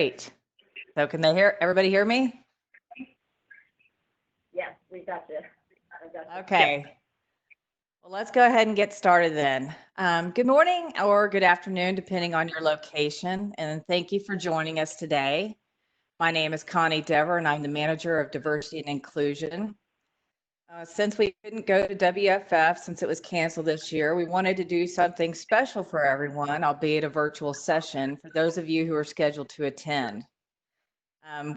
Great. So can everybody hear me? Yes, we got you. I got you. Okay. Well, let's go ahead and get started then. Good morning or good afternoon, depending on your location. And thank you for joining us today. My name is Connie Dever, and I'm the manager of diversity and inclusion. Since we couldn't go to WFF since it was canceled this year, we wanted to do something special for everyone, albeit a virtual session, for those of you who are scheduled to attend.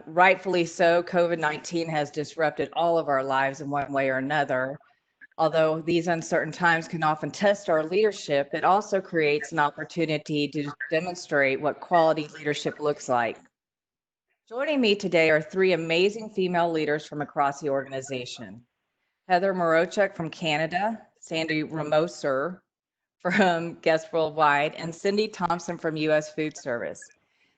Rightfully so, COVID-19 has disrupted all of our lives in one way or another. Although these uncertain times can often test our leadership, it also creates an opportunity to demonstrate what quality leadership looks like. Joining me today are three amazing female leaders from across the organization. Heather Morochuk from Canada, Sandy Ramoser from Guest Worldwide, and Cindy Thompson from U.S. Food Service.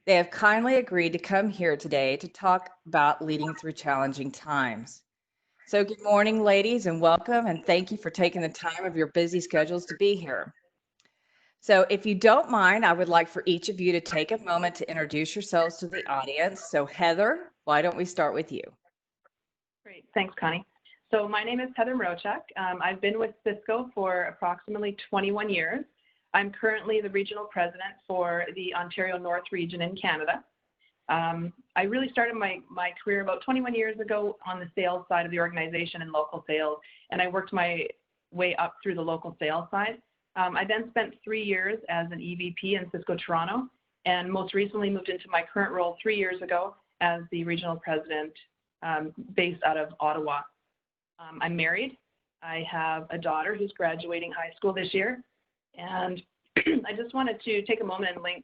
They have kindly agreed to come here today to talk about leading through challenging times. So good morning, ladies, and welcome, and thank you for taking the time of your busy schedules to be here. So if you don't mind, I would like for each of you to take a moment to introduce yourselves to the audience. So Heather, why don't we start with you? Great, thanks, Connie. So my name is Heather Morochuk. I've been with Sysco for approximately 21 years. I'm currently the regional president for the Ontario North region in Canada. I really started my career about 21 years ago on the sales side of the organization and local sales, and I worked my way up through the local sales side. I then spent 3 years as an EVP in Sysco Toronto, and most recently moved into my current role 3 years ago as the regional president based out of Ottawa. I'm married. I have a daughter who's graduating high school this year, and I just wanted to take a moment and link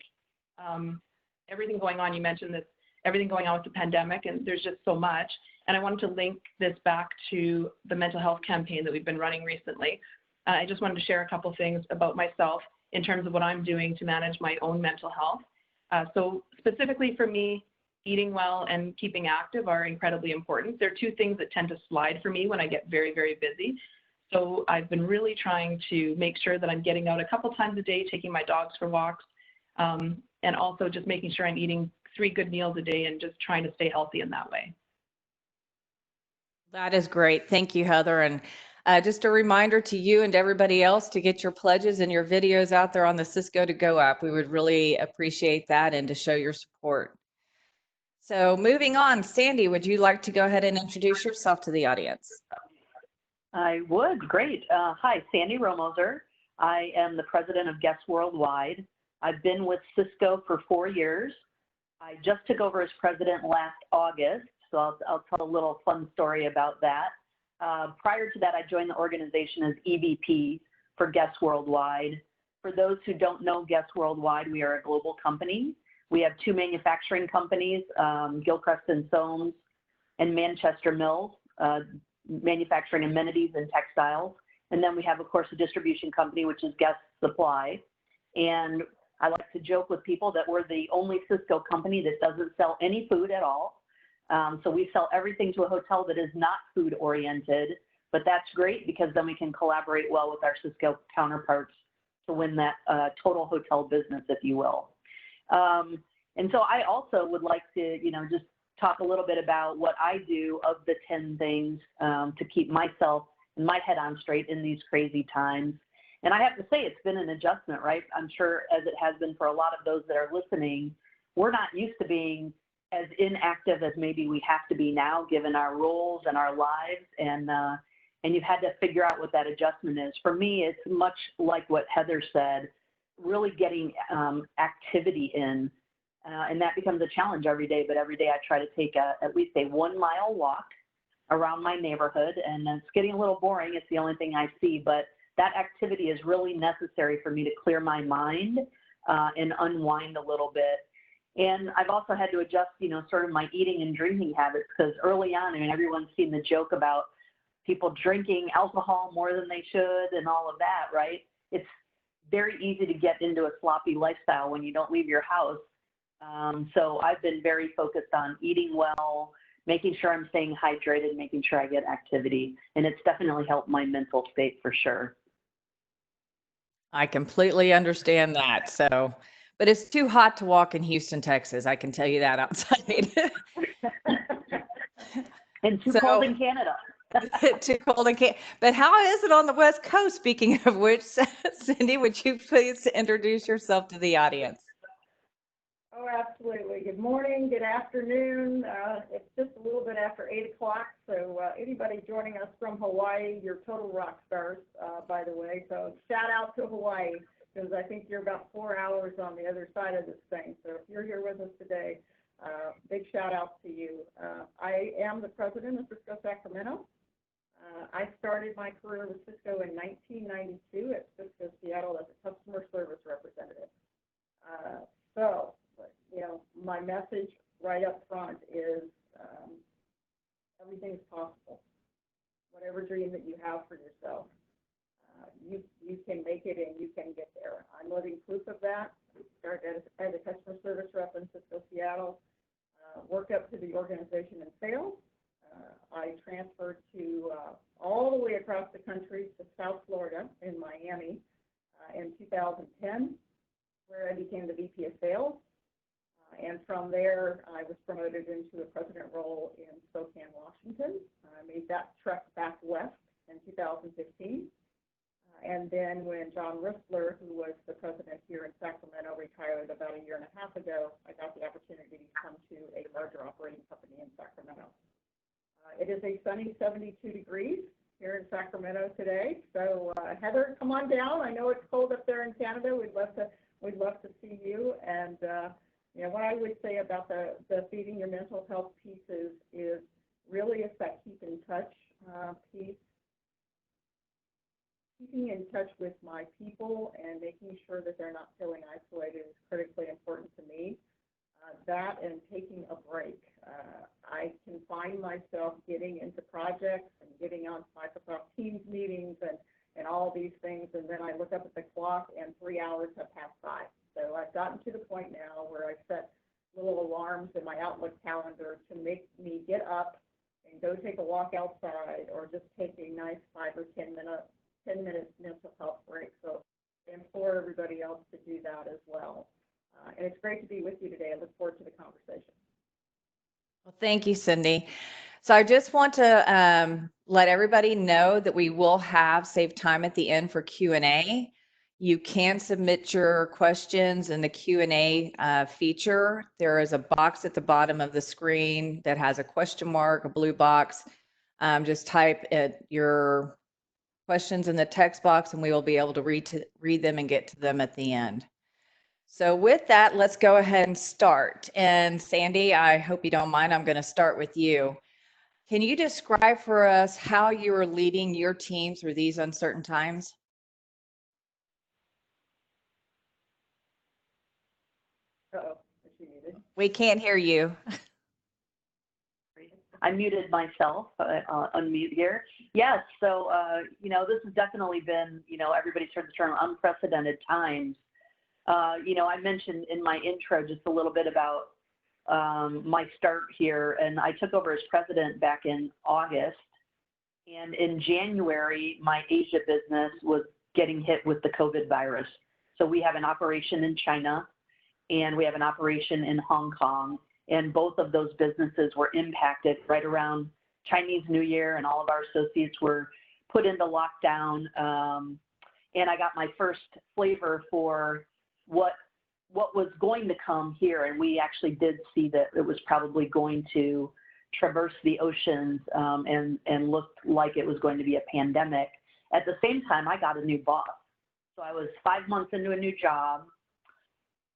everything going on. You mentioned this, everything going on with the pandemic, and there's just so much. And I wanted to link this back to the mental health campaign that we've been running recently. I just wanted to share a couple things about myself in terms of what I'm doing to manage my own mental health. So specifically for me, eating well and keeping active are incredibly important. They're two things that tend to slide for me when I get very, very busy. So I've been really trying to make sure that I'm getting out a couple times a day, taking my dogs for walks, and also just making sure I'm eating 3 good meals a day and just trying to stay healthy in that way. That is great. Thank you, Heather. And just a reminder to you and everybody else to get your pledges and your videos out there on the Sysco to Go app. We would really appreciate that and to show your support. So moving on, Sandy, would you like to go ahead and introduce yourself to the audience? I would. Great. Hi, Sandy Ramoser. I am the president of Guest Worldwide. I've been with Sysco for 4 years. I just took over as president last August, so I'll tell a little fun story about that. Prior to that, I joined the organization as EVP for Guest Worldwide. For those who don't know Guest Worldwide, we are a global company. We have 2 manufacturing companies, Gilchrist and Soames and Manchester Mills, manufacturing amenities and textiles. And then we have, of course, a distribution company, which is Guest Supply. And I like to joke with people that we're the only Sysco company that doesn't sell any food at all. So we sell everything to a hotel that is not food oriented, but that's great because then we can collaborate well with our Sysco counterparts to win that total hotel business, if you will. And so I also would like to, just talk a little bit about what I do of the 10 things to keep myself and my head on straight in these crazy times. And I have to say, it's been an adjustment, right? I'm sure as it has been for a lot of those that are listening, we're not used to being as inactive as maybe we have to be now, given our roles and our lives. And you've had to figure out what that adjustment is. For me, it's much like what Heather said, really getting activity in. And that becomes a challenge every day, but every day I try to take at least a 1-mile walk around my neighborhood, and it's getting a little boring. It's the only thing I see, but that activity is really necessary for me to clear my mind and unwind a little bit. And I've also had to adjust, sort of my eating and drinking habits, because early on, everyone's seen the joke about people drinking alcohol more than they should and all of that, right? It's very easy to get into a sloppy lifestyle when you don't leave your house. So I've been very focused on eating well, making sure I'm staying hydrated, making sure I get activity, and it's definitely helped my mental state for sure. I completely understand that. So, but it's too hot to walk in Houston, Texas. I can tell you that outside. And too So- cold in Canada. Too cold and can't. But how is it on the West Coast? Speaking of which, Cindy, would you please introduce yourself to the audience? Oh, absolutely. Good morning, good afternoon. It's just a little bit after 8 o'clock, so anybody joining us from Hawaii, you're total rock stars, by the way. So shout out to Hawaii, because I think you're about 4 hours on the other side of this thing. So if you're here with us today, big shout out to you. I am the president of Sysco Sacramento. I started my career with Sysco in 1992 at Sysco Seattle as a customer service representative. So, you know, my message right up front is everything is possible. Whatever dream that you have for yourself, you can make it and you can get there. I'm living proof of that. I started as a customer service rep in Sysco Seattle, worked up to the organization in sales. I transferred to all the way across the country to South Florida in Miami in 2010, where I became the VP of Sales. And from there, I was promoted into a president role in Spokane, Washington. I made that trek back west in 2015. And then when John Ristler, who was the president here in Sacramento, retired about a year and a half ago, I got the opportunity to come to a larger operating company in Sacramento. It is a sunny 72 degrees here in Sacramento today. So Heather, come on down. I know it's cold up there in Canada. We'd love to see you. And you know, what I would say about the feeding your mental health piece is really it's that keep in touch piece. Keeping in touch with my people and making sure that they're not feeling isolated is critically important to me. That and taking a break. I can find myself getting into projects and getting on Microsoft Teams meetings and all these things, and then I look up at the clock and 3 hours have passed by. So I've gotten to the point now where I set little alarms in my Outlook calendar to make me get up and go take a walk outside or just take a nice 5 or 10 minute mental health break. So I implore everybody else to do that as well. And it's great to be with you today. I look forward to the conversation. Well, thank you, Cindy. So I just want to let everybody know that we will have saved time at the end for Q&A. You can submit your questions in the Q&A feature. There is a box at the bottom of the screen that has a question mark, a blue box. Just type your questions in the text box and we will be able to read them and get to them at the end. So with that, let's go ahead and start. And Sandy, I hope you don't mind, I'm going to start with you. Can you describe for us how you are leading your team through these uncertain times? Uh-oh, is she muted? We can't hear you. I muted myself, unmute here. Yes, so, you know, this has definitely been, you know, everybody's heard the term unprecedented times. You know, I mentioned in my intro just a little bit about my start here, and I took over as president back in August. And in January, my Asia business was getting hit with the COVID virus. So we have an operation in China and we have an operation in Hong Kong. And both of those businesses were impacted right around Chinese New Year, and all of our associates were put into lockdown. And I got my first flavor for what was going to come here. And we actually did see that it was probably going to traverse the oceans and looked like it was going to be a pandemic. At the same time, I got a new boss. So I was 5 months into a new job,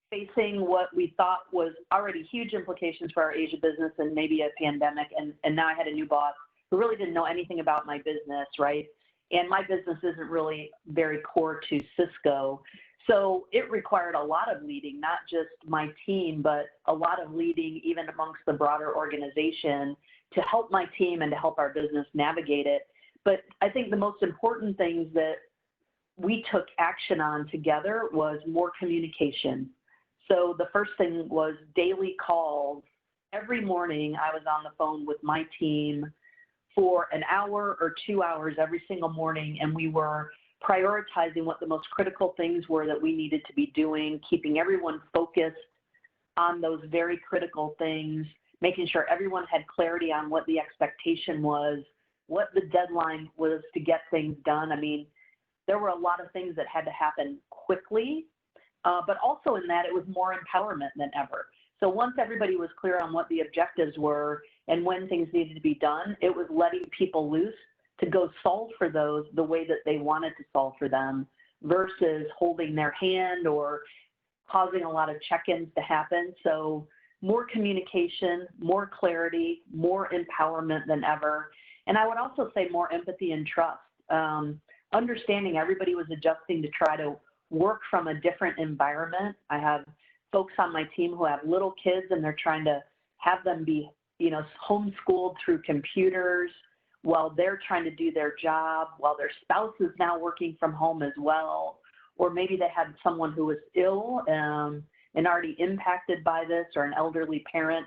facing what we thought was already huge implications for our Asia business and maybe a pandemic. And now I had a new boss who really didn't know anything about my business, right? And my business isn't really very core to Sysco. So it required a lot of leading, not just my team, but a lot of leading even amongst the broader organization to help my team and to help our business navigate it. But I think the most important things that we took action on together was more communication. So the first thing was daily calls. Every morning I was on the phone with my team for an hour or 2 hours every single morning, and we were prioritizing what the most critical things were that we needed to be doing, keeping everyone focused on those very critical things, making sure everyone had clarity on what the expectation was, what the deadline was to get things done. I mean, there were a lot of things that had to happen quickly, but also in that it was more empowerment than ever. So once everybody was clear on what the objectives were and when things needed to be done, it was letting people loose to go solve for those the way that they wanted to solve for them versus holding their hand or causing a lot of check-ins to happen. So more communication, more clarity, more empowerment than ever. And I would also say more empathy and trust. Understanding everybody was adjusting to try to work from a different environment. I have folks on my team who have little kids and they're trying to have them be, homeschooled through computers while they're trying to do their job, while their spouse is now working from home as well. Or maybe they had someone who was ill and already impacted by this, or an elderly parent.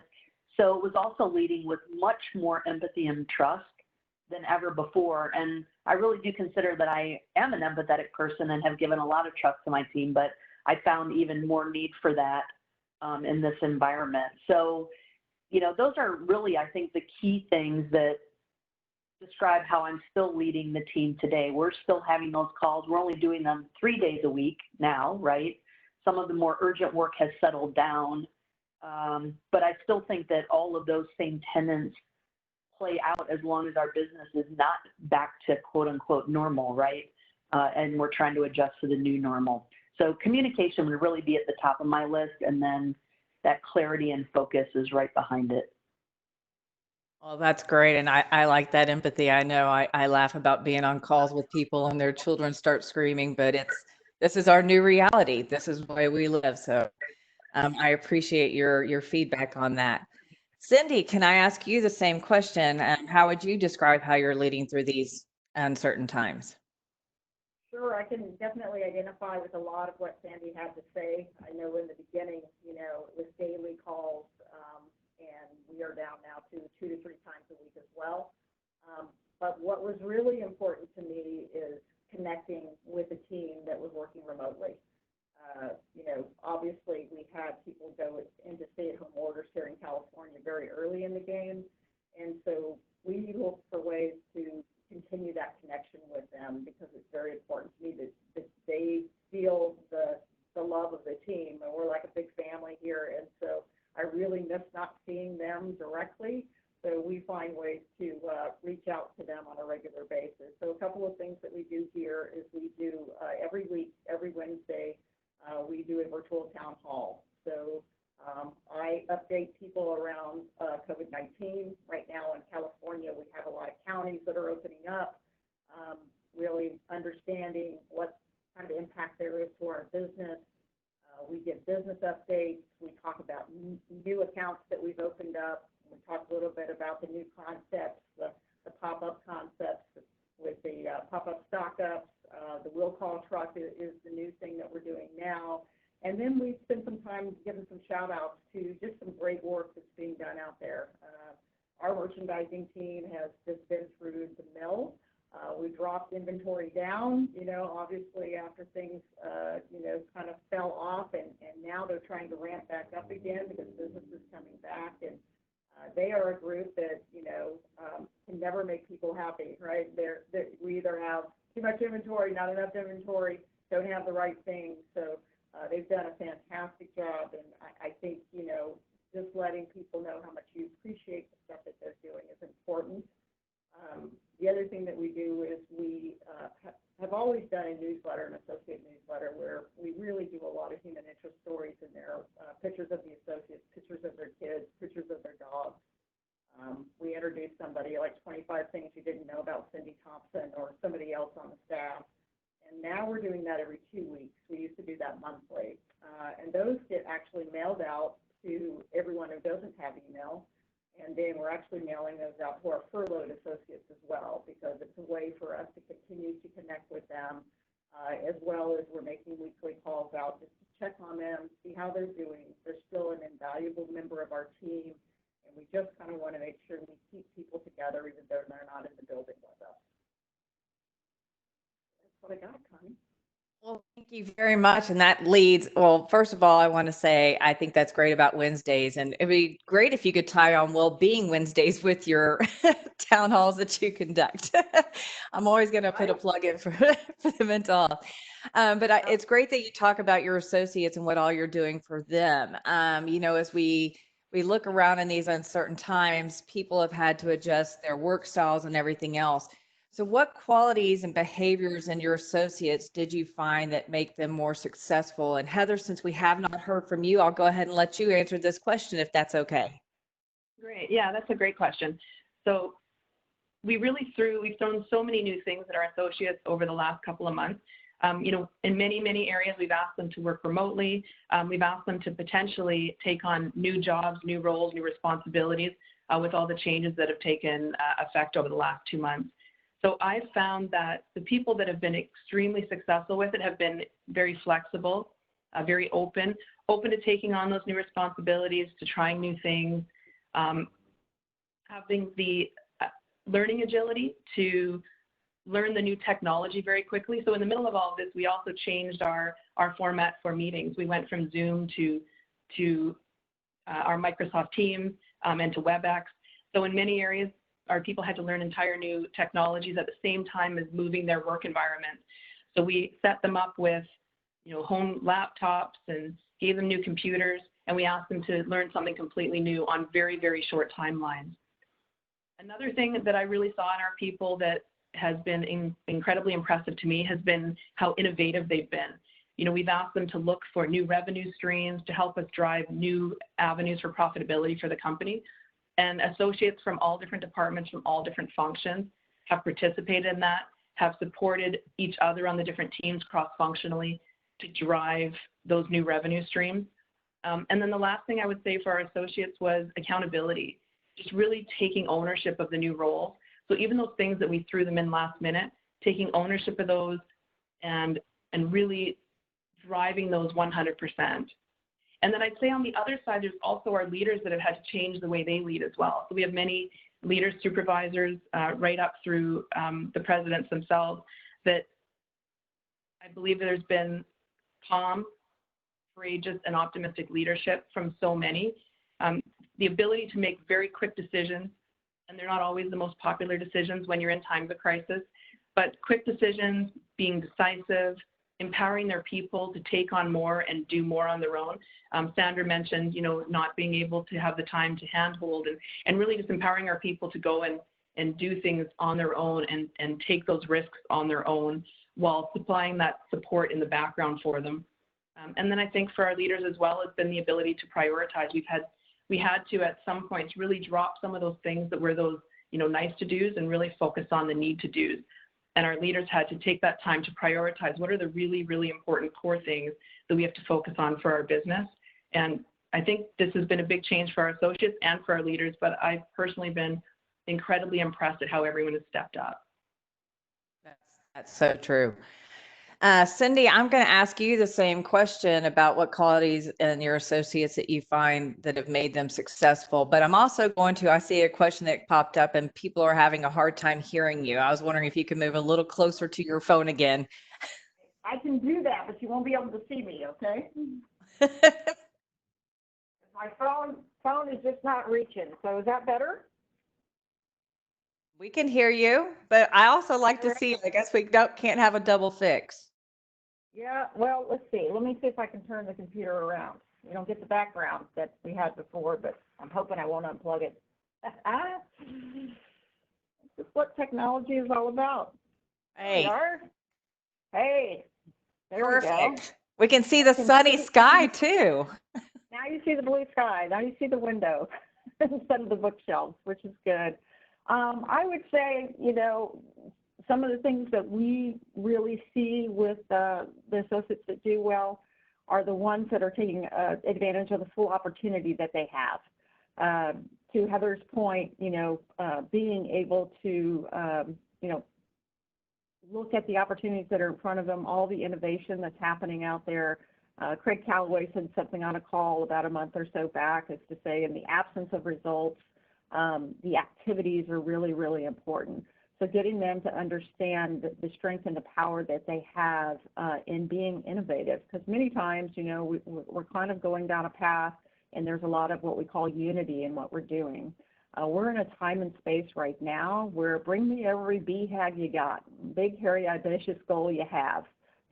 So it was also leading with much more empathy and trust than ever before. And I really do consider that I am an empathetic person and have given a lot of trust to my team, but I found even more need for that in this environment. So, those are really, I think, the key things that describe how I'm still leading the team today. We're still having those calls. We're only doing them 3 days a week now, right? Some of the more urgent work has settled down, but I still think that all of those same tenets play out as long as our business is not back to quote unquote normal, right? And we're trying to adjust to the new normal. So communication would really be at the top of my list, and then that clarity and focus is right behind it. Well, that's great. And I like that empathy. I know I laugh about being on calls with people and their children start screaming, but this is our new reality. This is the way we live. So I appreciate your feedback on that. Cindy, can I ask you the same question? How would you describe how you're leading through these uncertain times? Sure, I can definitely identify with a lot of what Sandy had to say. I know in the beginning, it was daily calls, and we are down now to 2 to 3 times a week as well. But what was really important to me is connecting with a team that was working remotely. Obviously we had people go into stay-at-home orders here in California very early in the game, and so we looked for ways to continue that connection with them because it's very important to me that they feel the love of the team, and we're like a big family here, and so I really miss not seeing them directly. So we find ways to reach out to them on a regular basis. So a couple of things that we do here is we do every week, every Wednesday, we do a virtual town hall. So I update people around COVID-19. Right now in California, we have a lot of counties that are opening up, really understanding what kind of impact there is to our business. We give business updates. We talk about new accounts that we've opened up. We talk a little bit about the new concepts, the pop-up concepts with the pop-up stock-ups. The will call truck is the new thing that we're doing now. And then we spend some time giving some shout-outs to just some great work that's being done out there. Our merchandising team has just been through the mill. We dropped inventory down, obviously after things, kind of fell off, and now they're trying to ramp back up again because business is coming back. And they are a group that, can never make people happy, right? We either have too much inventory, not enough inventory, don't have the right things. So they've done a fantastic job, and I think, just letting people know how much you appreciate the stuff that they're doing is important. The other thing that we do is we have always done a newsletter, an associate newsletter, where we really do a lot of human interest stories in there, pictures of the associates, pictures of their kids, pictures of their dogs. We introduced somebody, like 25 things you didn't know about Cindy Thompson or somebody else on the staff. And now we're doing that every 2 weeks. We used to do that monthly. And those get actually mailed out to everyone who doesn't have email. And then we're actually mailing those out to our furloughed associates as well, because it's a way for us to continue to connect with them, as well as we're making weekly calls out just to check on them, see how they're doing. They're still an invaluable member of our team, and we just kind of want to make sure we keep people together even though they're not in the building with us. That's what I got, Connie. Well, thank you very much. And that leads, well, first of all, I want to say I think that's great about Wednesdays. And it'd be great if you could tie on well-being Wednesdays with your town halls that you conduct. I'm always going to put a plug in for, for the mental health. It's great that you talk about your associates and what all you're doing for them. As we look around in these uncertain times, people have had to adjust their work styles and everything else. So what qualities and behaviors in your associates did you find that make them more successful? And Heather, since we have not heard from you, I'll go ahead and let you answer this question if that's okay. Great. Yeah, that's a great question. So we've thrown so many new things at our associates over the last couple of months. In many areas, we've asked them to work remotely. We've asked them to potentially take on new jobs, new roles, new responsibilities with all the changes that have taken effect over the last 2 months. So I've found that the people that have been extremely successful with it have been very flexible, very open to taking on those new responsibilities, to trying new things, having the learning agility to learn the new technology very quickly. So in the middle of all of this, we also changed our format for meetings. We went from Zoom to our Microsoft Teams and to WebEx. So in many areas, our people had to learn entire new technologies at the same time as moving their work environment. So we set them up with, home laptops and gave them new computers, and we asked them to learn something completely new on very, very short timelines. Another thing that I really saw in our people that has been incredibly impressive to me has been how innovative they've been. We've asked them to look for new revenue streams to help us drive new avenues for profitability for the company. And associates from all different departments, from all different functions, have participated in that, have supported each other on the different teams cross-functionally to drive those new revenue streams. And then the last thing I would say for our associates was accountability, just really taking ownership of the new roles. So even those things that we threw them in last minute, taking ownership of those and really driving those 100%. And then I'd say on the other side, there's also our leaders that have had to change the way they lead as well. So we have many leaders, supervisors, right up through the presidents themselves, that I believe there's been calm, courageous, and optimistic leadership from so many. The ability to make very quick decisions, and they're not always the most popular decisions when you're in times of crisis, but quick decisions, being decisive, empowering their people to take on more and do more on their own. Sandra mentioned, not being able to have the time to handhold and really just empowering our people to go and do things on their own and take those risks on their own while supplying that support in the background for them. And then I think for our leaders as well, it's been the ability to prioritize. We had to, at some points, really drop some of those things that were those, nice to do's and really focus on the need to do's. And our leaders had to take that time to prioritize what are the really, really important core things that we have to focus on for our business. And I think this has been a big change for our associates and for our leaders, but I've personally been incredibly impressed at how everyone has stepped up. That's so true. Cindy, I'm going to ask you the same question about what qualities in your associates that you find that have made them successful. But I'm also I see a question that popped up and people are having a hard time hearing you. I was wondering if you could move a little closer to your phone again. I can do that, but you won't be able to see me, okay? My phone is just not reaching. So is that better? We can hear you, but I also like to see, I guess we can't have a double fix. Yeah, well, let's see. Let me see if I can turn the computer around. You don't get the background that we had before, but I'm hoping I won't unplug it. This is what technology is all about. Hey. Hey, there Perfect. we go. We can see the sunny sky too. Now you see the blue sky. Now you see the window instead of the bookshelves, which is good. I would say, some of the things that we really see with the associates that do well are the ones that are taking advantage of the full opportunity that they have. To Heather's point, being able to, look at the opportunities that are in front of them, all the innovation that's happening out there. Craig Calloway said something on a call about a month or so back, as to say, in the absence of results, the activities are really, really important. So getting them to understand the strength and the power that they have in being innovative, because many times, we're kind of going down a path, and there's a lot of what we call unity in what we're doing. We're in a time and space right now where bring me every BHAG you got, big, hairy, audacious goal you have,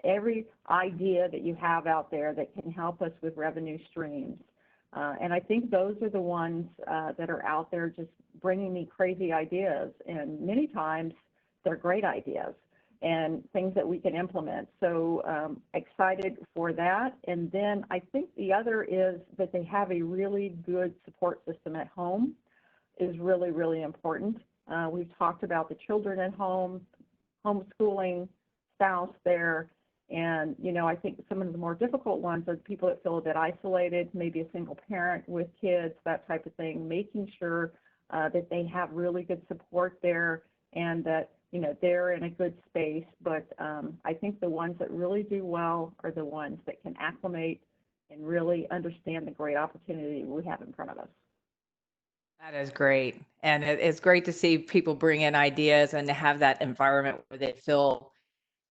every idea that you have out there that can help us with revenue streams. And I think those are the ones that are out there just bringing me crazy ideas. And many times they're great ideas and things that we can implement. So excited for that. And then I think the other is that they have a really good support system at home is really, really important. We've talked about the children at home, homeschooling, spouse there. And, I think some of the more difficult ones are people that feel a bit isolated, maybe a single parent with kids, that type of thing, making sure that they have really good support there and that, they're in a good space. But I think the ones that really do well are the ones that can acclimate and really understand the great opportunity we have in front of us. That is great. And it's great to see people bring in ideas and to have that environment where they feel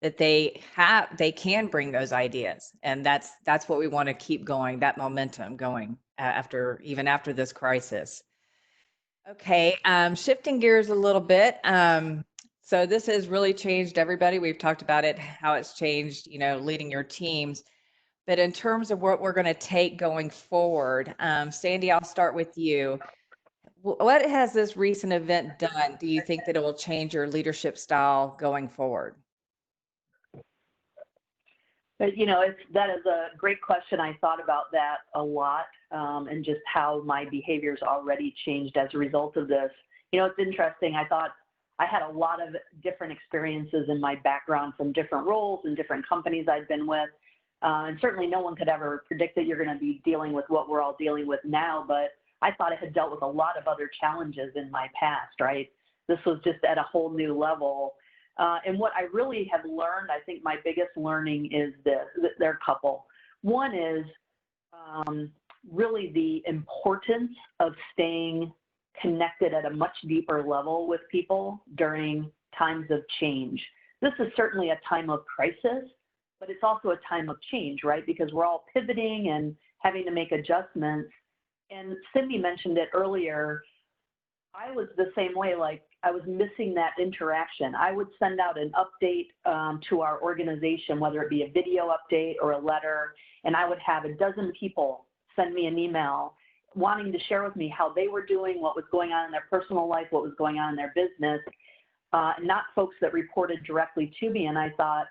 that they can bring those ideas. And that's what we want to keep going, that momentum going even after this crisis. Okay, shifting gears a little bit. So this has really changed everybody. We've talked about it, how it's changed, leading your teams. But in terms of what we're going to take going forward, Sandy, I'll start with you. What has this recent event done? Do you think that it will change your leadership style going forward? But, that is a great question. I thought about that a lot and just how my behavior's already changed as a result of this. It's interesting. I thought I had a lot of different experiences in my background from different roles and different companies I've been with. And certainly no one could ever predict that you're going to be dealing with what we're all dealing with now. But I thought I had dealt with a lot of other challenges in my past, right? This was just at a whole new level. And what I really have learned, I think my biggest learning is this, there are a couple. One is really the importance of staying connected at a much deeper level with people during times of change. This is certainly a time of crisis, but it's also a time of change, right? Because we're all pivoting and having to make adjustments. And Cindy mentioned it earlier. I was the same way, like I was missing that interaction. I would send out an update to our organization, whether it be a video update or a letter, and I would have a dozen people send me an email wanting to share with me how they were doing, what was going on in their personal life, what was going on in their business, not folks that reported directly to me. And I thought,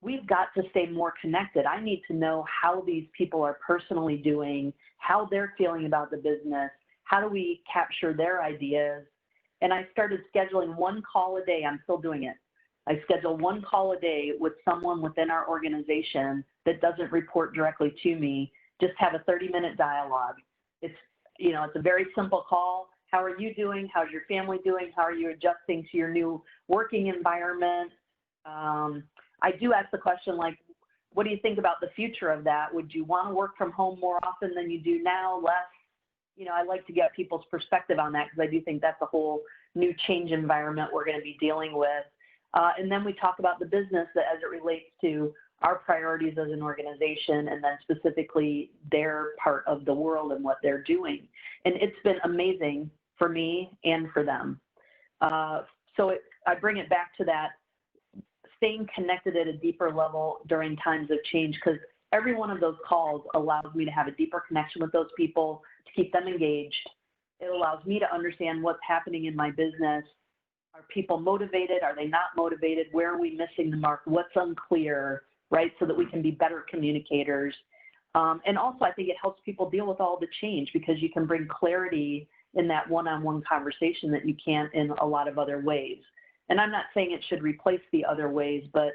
we've got to stay more connected. I need to know how these people are personally doing, how they're feeling about the business, how do we capture their ideas? And I started scheduling one call a day. I'm still doing it. I schedule one call a day with someone within our organization that doesn't report directly to me, just have a 30-minute dialogue. It's a very simple call. How are you doing? How's your family doing? How are you adjusting to your new working environment? I do ask the question, like, what do you think about the future of that? Would you want to work from home more often than you do now, less? I like to get people's perspective on that because I do think that's a whole new change environment we're going to be dealing with. And then we talk about the business that as it relates to our priorities as an organization and then specifically their part of the world and what they're doing. And it's been amazing for me and for them. I bring it back to that, staying connected at a deeper level during times of change, because every one of those calls allows me to have a deeper connection with those people, to keep them engaged. It allows me to understand what's happening in my business. Are people motivated? Are they not motivated? Where are we missing the mark? What's unclear, right? So that we can be better communicators. And also, I think it helps people deal with all the change because you can bring clarity in that one-on-one conversation that you can't in a lot of other ways. And I'm not saying it should replace the other ways, but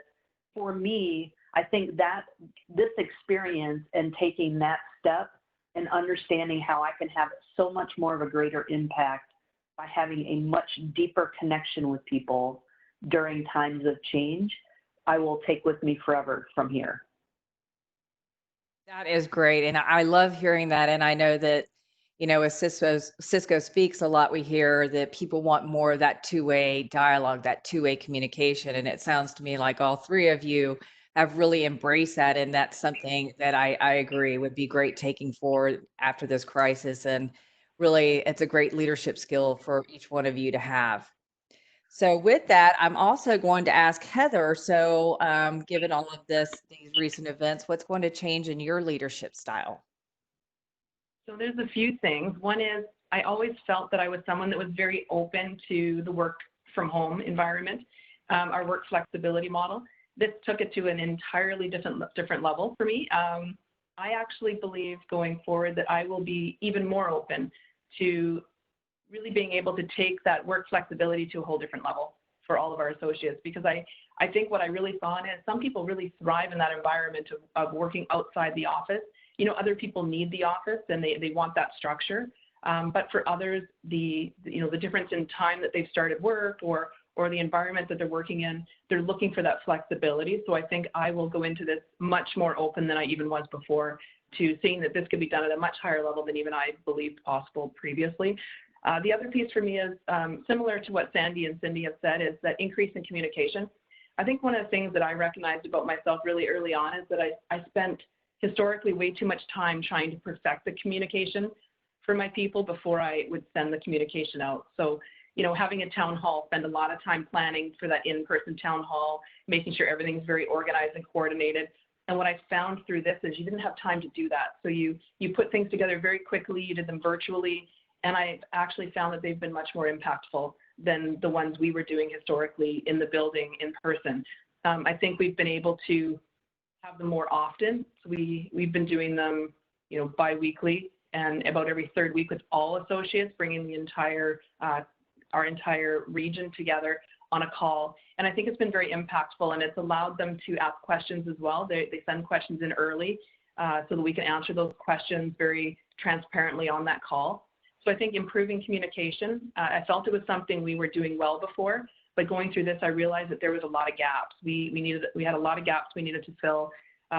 for me, I think that this experience and taking that step and understanding how I can have so much more of a greater impact by having a much deeper connection with people during times of change, I will take with me forever from here. That is great. And I love hearing that. And I know that, as Cisco speaks a lot, we hear that people want more of that two-way dialogue, that two-way communication. And it sounds to me like all three of you have really embraced that. And that's something that I agree would be great taking forward after this crisis. And really, it's a great leadership skill for each one of you to have. So with that, I'm also going to ask Heather, so given all of these recent events, what's going to change in your leadership style? So there's a few things. One is I always felt that I was someone that was very open to the work from home environment, our work flexibility model. This took it to an entirely different level for me. I actually believe going forward that I will be even more open to really being able to take that work flexibility to a whole different level for all of our associates, because I think what I really saw in it, some people really thrive in that environment of working outside the office. Other people need the office and they want that structure. But for others, the difference in time that they've started work or the environment that they're working in, they're looking for that flexibility. So I think I will go into this much more open than I even was before, to seeing that this could be done at a much higher level than even I believed possible previously. The other piece for me is similar to what Sandy and Cindy have said, is that increase in communication. I think one of the things that I recognized about myself really early on is that I spent historically way too much time trying to perfect the communication for my people before I would send the communication out. So, having a town hall, spend a lot of time planning for that in-person town hall, making sure everything's very organized and coordinated. And what I found through this is you didn't have time to do that. So you put things together very quickly, you did them virtually, and I actually found that they've been much more impactful than the ones we were doing historically in the building in person. I think we've been able to have them more often. So we've been doing them, bi-weekly and about every third week with all associates, bringing the our entire region together on a call. And I think it's been very impactful, and it's allowed them to ask questions as well. They send questions in early so that we can answer those questions very transparently on that call. So I think improving communication, I felt it was something we were doing well before, but going through this, I realized that there was a lot of gaps. We had a lot of gaps we needed to fill.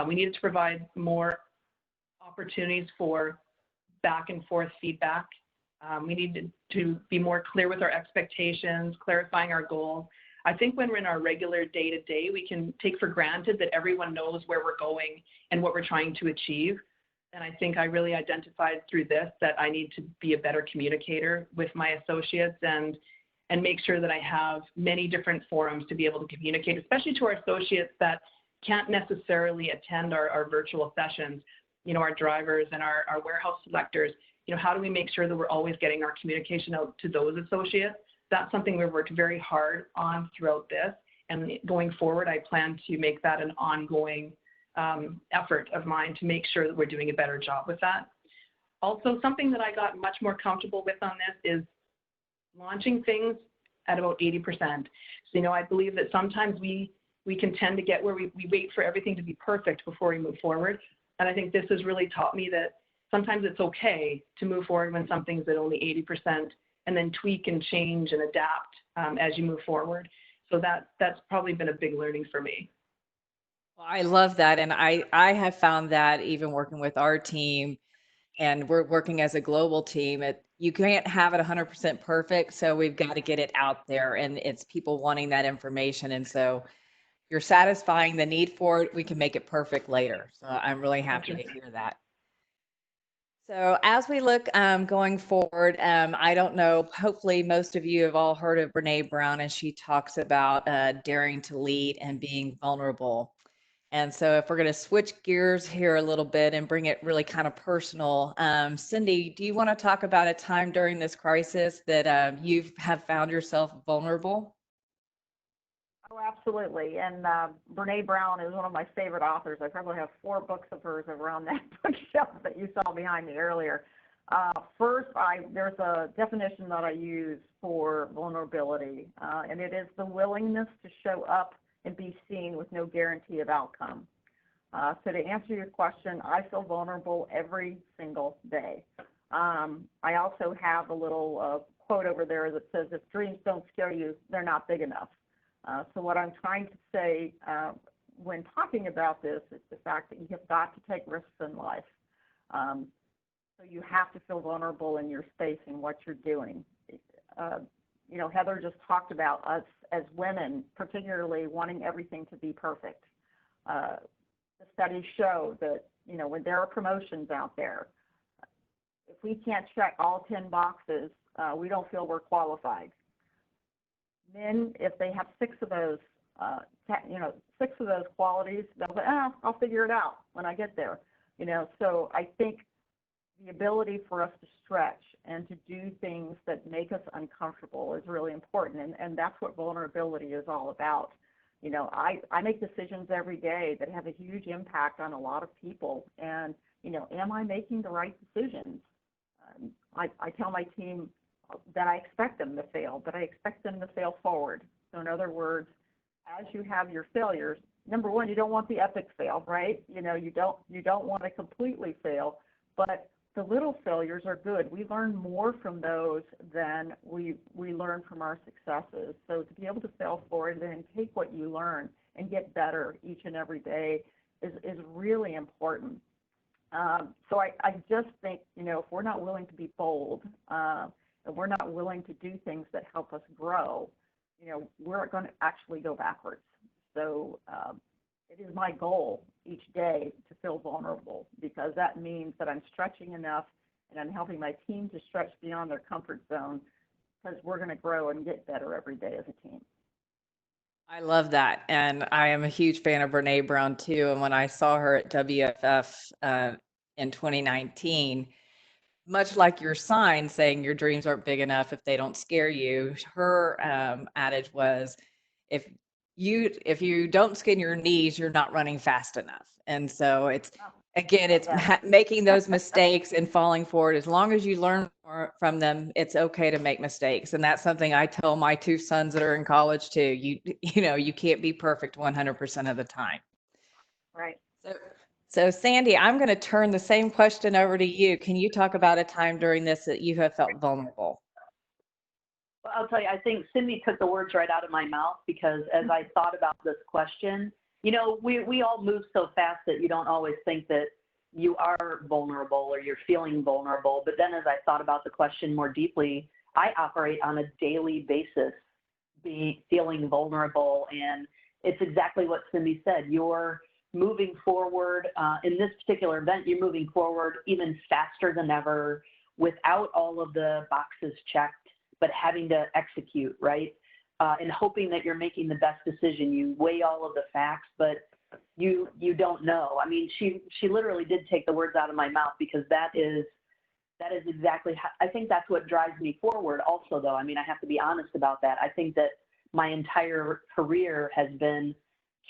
We needed to provide more opportunities for back and forth feedback. We needed to be more clear with our expectations, clarifying our goals. I think when we're in our regular day-to-day, we can take for granted that everyone knows where we're going and what we're trying to achieve. And I think I really identified through this that I need to be a better communicator with my associates and make sure that I have many different forums to be able to communicate, especially to our associates that can't necessarily attend our virtual sessions, our drivers and our warehouse selectors. How do we make sure that we're always getting our communication out to those associates? That's something we've worked very hard on throughout this. And going forward, I plan to make that an ongoing effort of mine to make sure that we're doing a better job with that. Also, something that I got much more comfortable with on this is launching things at about 80%. So, I believe that sometimes we can tend to get where we wait for everything to be perfect before we move forward. And I think this has really taught me that sometimes it's okay to move forward when something's at only 80% and then tweak and change and adapt as you move forward. So that's probably been a big learning for me. Well, I love that. And I have found that even working with our team, and we're working as a global team, you can't have it 100% perfect. So we've got to get it out there, and it's people wanting that information. And so you're satisfying the need for it. We can make it perfect later. So I'm really happy to hear that. So as we look going forward, I don't know, hopefully most of you have all heard of Brene Brown, and she talks about daring to lead and being vulnerable. And so if we're going to switch gears here a little bit and bring it really kind of personal, Cindy, do you want to talk about a time during this crisis that you have found yourself vulnerable? Oh, absolutely. And Brene Brown is one of my favorite authors. I probably have 4 books of hers around that bookshelf that you saw behind me earlier. First, there's a definition that I use for vulnerability, and it is the willingness to show up and be seen with no guarantee of outcome. So to answer your question, I feel vulnerable every single day. I also have a little quote over there that says, if dreams don't scare you, they're not big enough. So what I'm trying to say when talking about this is the fact that you have got to take risks in life. So you have to feel vulnerable in your space and what you're doing. Heather just talked about us as women, particularly wanting everything to be perfect. The studies show that, when there are promotions out there, if we can't check all 10 boxes, we don't feel we're qualified. Men, if they have 6 of those, 6 of those qualities, they'll say, I'll figure it out when I get there. So I think the ability for us to stretch and to do things that make us uncomfortable is really important. And that's what vulnerability is all about. I make decisions every day that have a huge impact on a lot of people. And, am I making the right decisions? I tell my team that I expect them to fail, but I expect them to fail forward. So in other words, as you have your failures, number one, you don't want the epic fail, right? You don't want to completely fail, but the little failures are good. We learn more from those than we learn from our successes. So to be able to fail forward and take what you learn and get better each and every day is really important. So I just think, if we're not willing to be bold, and we're not willing to do things that help us grow, we're going to actually go backwards. So it is my goal each day to feel vulnerable, because that means that I'm stretching enough and I'm helping my team to stretch beyond their comfort zone, because we're going to grow and get better every day as a team. I love that. And I am a huge fan of Brene Brown too. And when I saw her at WFF in 2019, much like your sign saying your dreams aren't big enough if they don't scare you, her adage was, if you don't skin your knees, you're not running fast enough. And so it's making those mistakes and falling forward. As long as you learn from them, it's okay to make mistakes. And that's something I tell my 2 sons that are in college too. You can't be perfect 100% of the time. Right. So Sandy, I'm going to turn the same question over to you. Can you talk about a time during this that you have felt vulnerable? Well, I'll tell you, I think Cindy took the words right out of my mouth, because as I thought about this question, we all move so fast that you don't always think that you are vulnerable or you're feeling vulnerable. But then as I thought about the question more deeply, I operate on a daily basis, feeling vulnerable. And it's exactly what Cindy said. You're moving forward. In this particular event, you're moving forward even faster than ever, without all of the boxes checked, but having to execute, right? And hoping that you're making the best decision. You weigh all of the facts, but you don't know. I mean, she literally did take the words out of my mouth, because that is exactly how, I think that's what drives me forward also, though. I mean, I have to be honest about that. I think that my entire career has been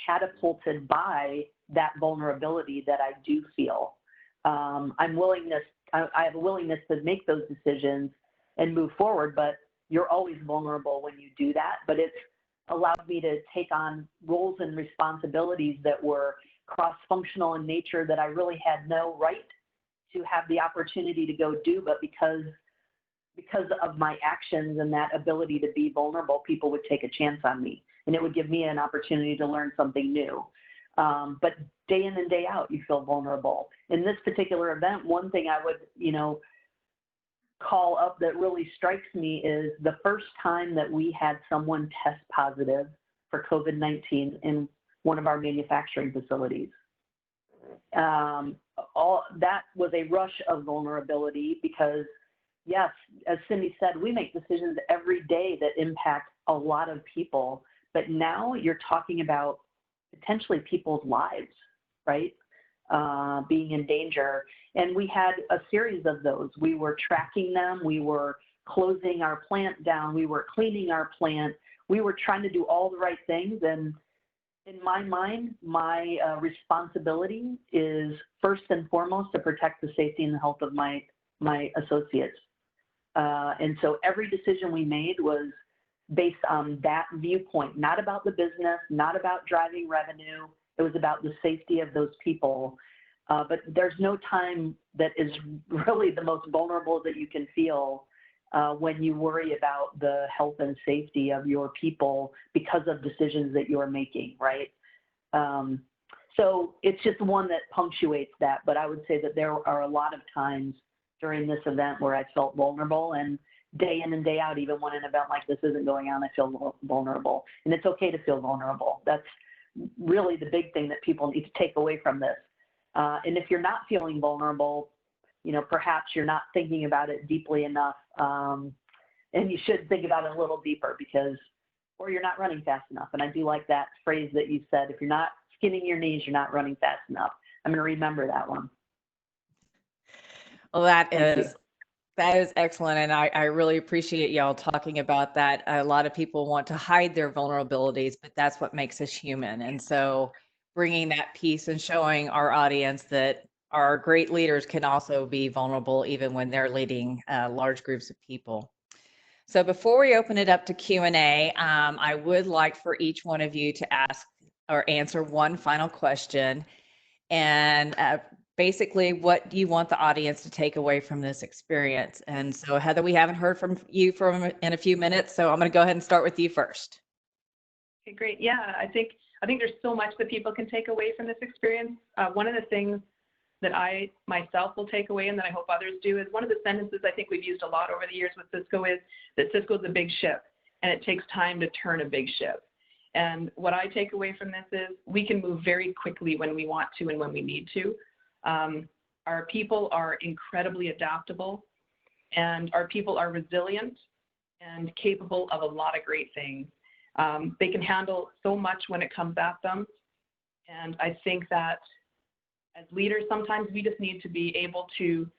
catapulted by that vulnerability that I do feel. I have a willingness to make those decisions and move forward, but you're always vulnerable when you do that. But it's allowed me to take on roles and responsibilities that were cross-functional in nature that I really had no right to have the opportunity to go do, but because of my actions and that ability to be vulnerable, people would take a chance on me, and it would give me an opportunity to learn something new. But day in and day out, you feel vulnerable. In this particular event, one thing I would, call up that really strikes me is the first time that we had someone test positive for COVID-19 in one of our manufacturing facilities. That was a rush of vulnerability, because yes, as Cindy said, we make decisions every day that impact a lot of people, but now you're talking about potentially people's lives, right? Being in danger. And we had a series of those. We were tracking them. We were closing our plant down. We were cleaning our plant. We were trying to do all the right things. And in my mind, my responsibility is first and foremost to protect the safety and the health of my associates. And so every decision we made was based on that viewpoint, not about the business, not about driving revenue. It was about the safety of those people. But there's no time that is really the most vulnerable that you can feel when you worry about the health and safety of your people because of decisions that you're making, right? So it's just one that punctuates that. But I would say that there are a lot of times during this event where I felt vulnerable, and day in and day out, even when an event like this isn't going on, I feel vulnerable. And it's okay to feel vulnerable. That's really the big thing that people need to take away from this. And if you're not feeling vulnerable, you know, perhaps you're not thinking about it deeply enough. And you should think about it a little deeper, because, or you're not running fast enough. And I do like that phrase that you said, if you're not skinning your knees, you're not running fast enough. I'm going to remember that one. Well, that is excellent. And I really appreciate y'all talking about that. A lot of people want to hide their vulnerabilities, but that's what makes us human. And so bringing that piece and showing our audience that our great leaders can also be vulnerable even when they're leading large groups of people. So before we open it up to Q&A, I would like for each one of you to ask or answer one final question. And basically, what do you want the audience to take away from this experience? And so, Heather, we haven't heard from you in a few minutes, so I'm going to go ahead and start with you first. Okay, great. Yeah, I think there's so much that people can take away from this experience. One of the things that I myself will take away, and that I hope others do, is one of the sentences I think we've used a lot over the years with Sysco is that Sysco is a big ship, and it takes time to turn a big ship. And what I take away from this is we can move very quickly when we want to and when we need to. Our people are incredibly adaptable, and our people are resilient and capable of a lot of great things. They can handle so much when it comes at them. And I think that as leaders, sometimes we just need to be able to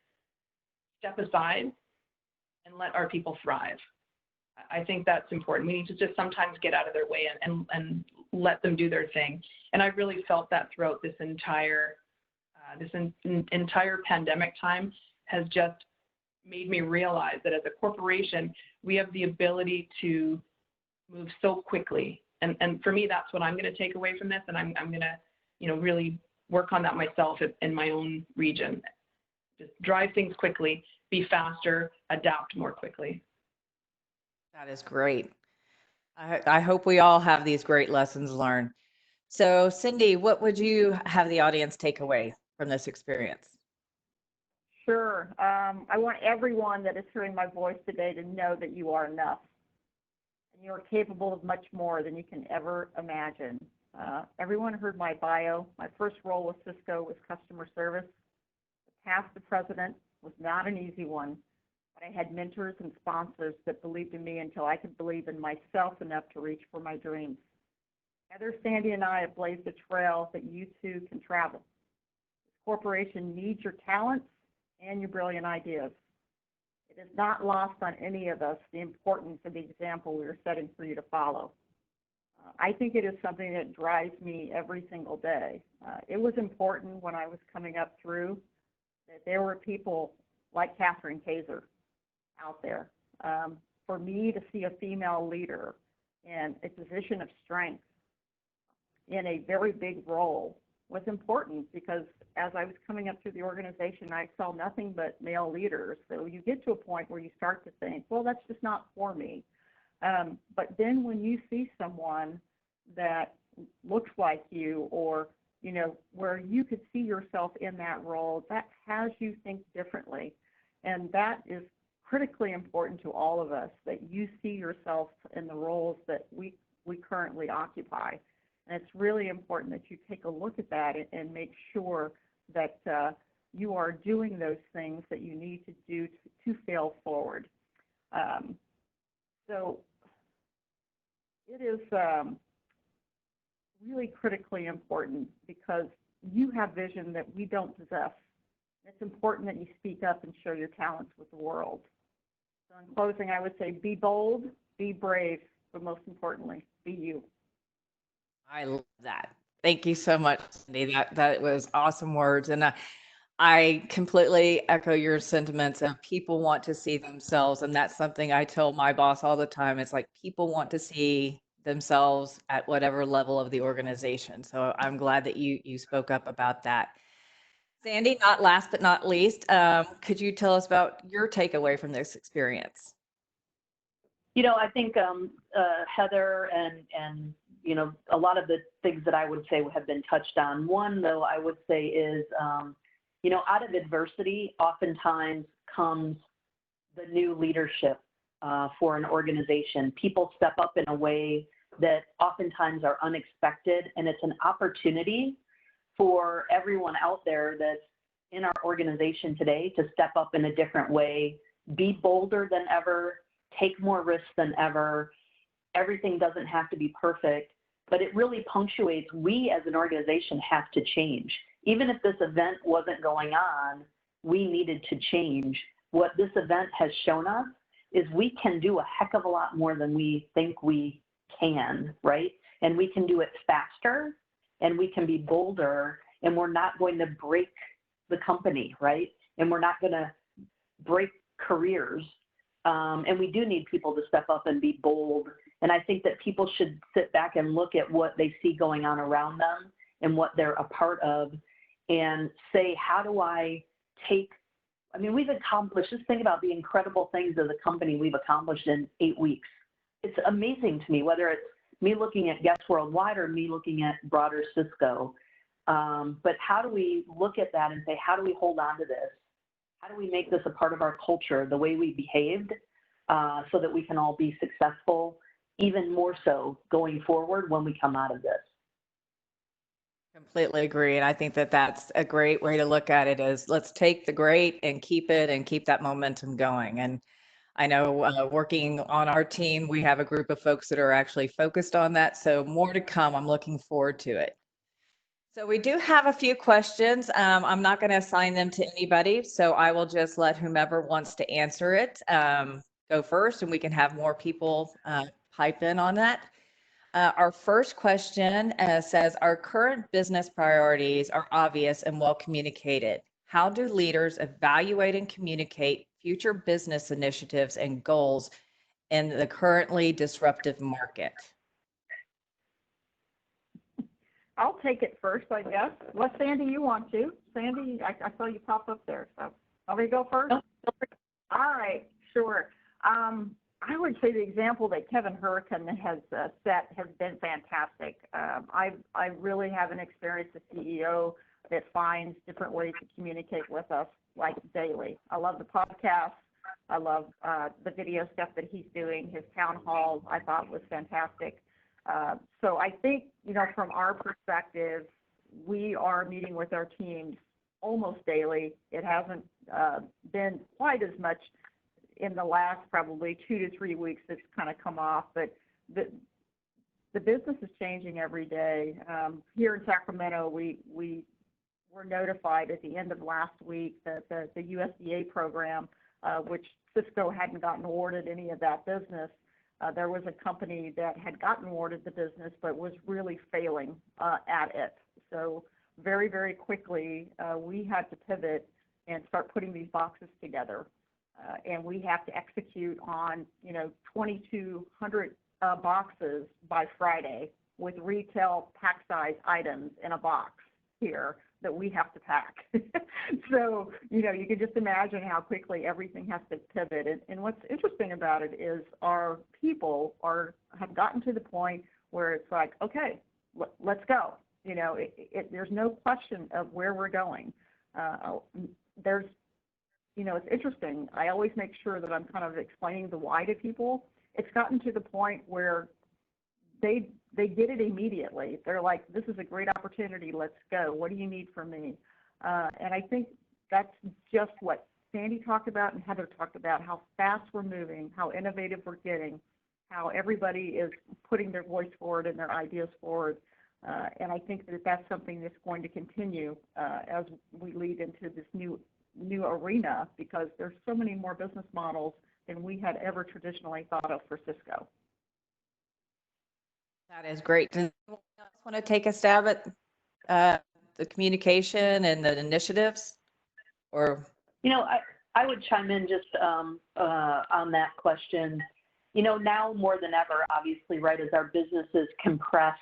step aside and let our people thrive. I think that's important. We need to just sometimes get out of their way and let them do their thing. And I really felt that throughout this entire pandemic time has just made me realize that as a corporation, we have the ability to move so quickly. And for me, that's what I'm going to take away from this. And I'm going to, you know, really work on that myself in my own region. Just drive things quickly, be faster, adapt more quickly. That is great. I hope we all have these great lessons learned. So, Cindy, what would you have the audience take away from this experience? Sure. I want everyone that is hearing my voice today to know that you are enough. And you are capable of much more than you can ever imagine. Everyone heard my bio. My first role with Sysco was customer service. The path to president was not an easy one, but I had mentors and sponsors that believed in me until I could believe in myself enough to reach for my dreams. Heather, Sandy, and I have blazed a trail that you too can travel. This corporation needs your talents and your brilliant ideas. It is not lost on any of us the importance of the example we are setting for you to follow. I think it is something that drives me every single day. It was important when I was coming up through that there were people like Catherine Kaiser out there. For me to see a female leader in a position of strength in a very big role was important, because as I was coming up through the organization, I saw nothing but male leaders. So you get to a point where you start to think, well, that's just not for me. But then when you see someone that looks like you, or, you know, where you could see yourself in that role, that has you think differently. And that is critically important to all of us, that you see yourself in the roles that we currently occupy. And it's really important that you take a look at that and make sure that you are doing those things that you need to do to fail forward. So it is really critically important, because you have vision that we don't possess. It's important that you speak up and share your talents with the world. So in closing, I would say be bold, be brave, but most importantly, be you. I love that. Thank you so much, Cindy. That was awesome words. And I completely echo your sentiments of people want to see themselves. And that's something I tell my boss all the time. It's like people want to see themselves at whatever level of the organization. So I'm glad that you spoke up about that. Sandy, not last but not least, could you tell us about your takeaway from this experience? You know, I think Heather and you know, a lot of the things that I would say have been touched on. One, though, I would say is, you know, out of adversity, oftentimes becomes the new leadership for an organization. People step up in a way that oftentimes are unexpected, and it's an opportunity for everyone out there that's in our organization today to step up in a different way, be bolder than ever, take more risks than ever. Everything doesn't have to be perfect, but it really punctuates we as an organization have to change. Even if this event wasn't going on, we needed to change. What this event has shown us is we can do a heck of a lot more than we think we can, right? And we can do it faster, and we can be bolder, and we're not going to break the company, right? And we're not going to break careers. And we do need people to step up and be bold. And I think that people should sit back and look at what they see going on around them and what they're a part of and say, how do I take, I mean, we've accomplished, just think about the incredible things as a company we've accomplished in 8 weeks. It's amazing to me, whether it's me looking at Guess Worldwide or me looking at broader Sysco. But how do we look at that and say, how do we hold on to this? How do we make this a part of our culture, the way we behaved, so that we can all be successful, even more so going forward when we come out of this? Completely agree. And I think that that's a great way to look at it is let's take the great and keep it and keep that momentum going. And I know working on our team, we have a group of folks that are actually focused on that. So more to come. I'm looking forward to it. So we do have a few questions. I'm not going to assign them to anybody. So I will just let whomever wants to answer it go first, and we can have more people pipe in on that. Our first question says, our current business priorities are obvious and well communicated. How do leaders evaluate and communicate future business initiatives and goals in the currently disruptive market? I'll take it first, I guess. Unless, Sandy, you want to. Sandy, I saw you pop up there. So, want me to go first? All right, sure. I would say the example that Kevin Hurricane has set has been fantastic. I really haven't experienced a CEO that finds different ways to communicate with us like daily. I love the podcast. I love the video stuff that he's doing. His town halls I thought was fantastic. So I think, you know, from our perspective, we are meeting with our teams almost daily. It hasn't been quite as much in the last probably 2 to 3 weeks. It's kind of come off, but the business is changing every day. Here in Sacramento, we were notified at the end of last week that the USDA program, which Sysco hadn't gotten awarded any of that business, there was a company that had gotten awarded the business but was really failing at it. So very, very quickly, we had to pivot and start putting these boxes together. And we have to execute on, 2,200 boxes by Friday with retail pack size items in a box here that we have to pack. So, you can just imagine how quickly everything has to pivot. And what's interesting about it is our people have gotten to the point where it's like, okay, let's go. There's no question of where we're going. It's interesting. I always make sure that I'm kind of explaining the why to people. It's gotten to the point where they get it immediately. They're like, this is a great opportunity. Let's go. What do you need from me? And I think that's just what Sandy talked about and Heather talked about, how fast we're moving, how innovative we're getting, how everybody is putting their voice forward and their ideas forward. And I think that that's something that's going to continue as we lead into this new arena, because there's so many more business models than we had ever traditionally thought of for Sysco. That is great. Does anyone else want to take a stab at the communication and the initiatives? Or I would chime in just on that question. Now more than ever, obviously, right, as our business is compressed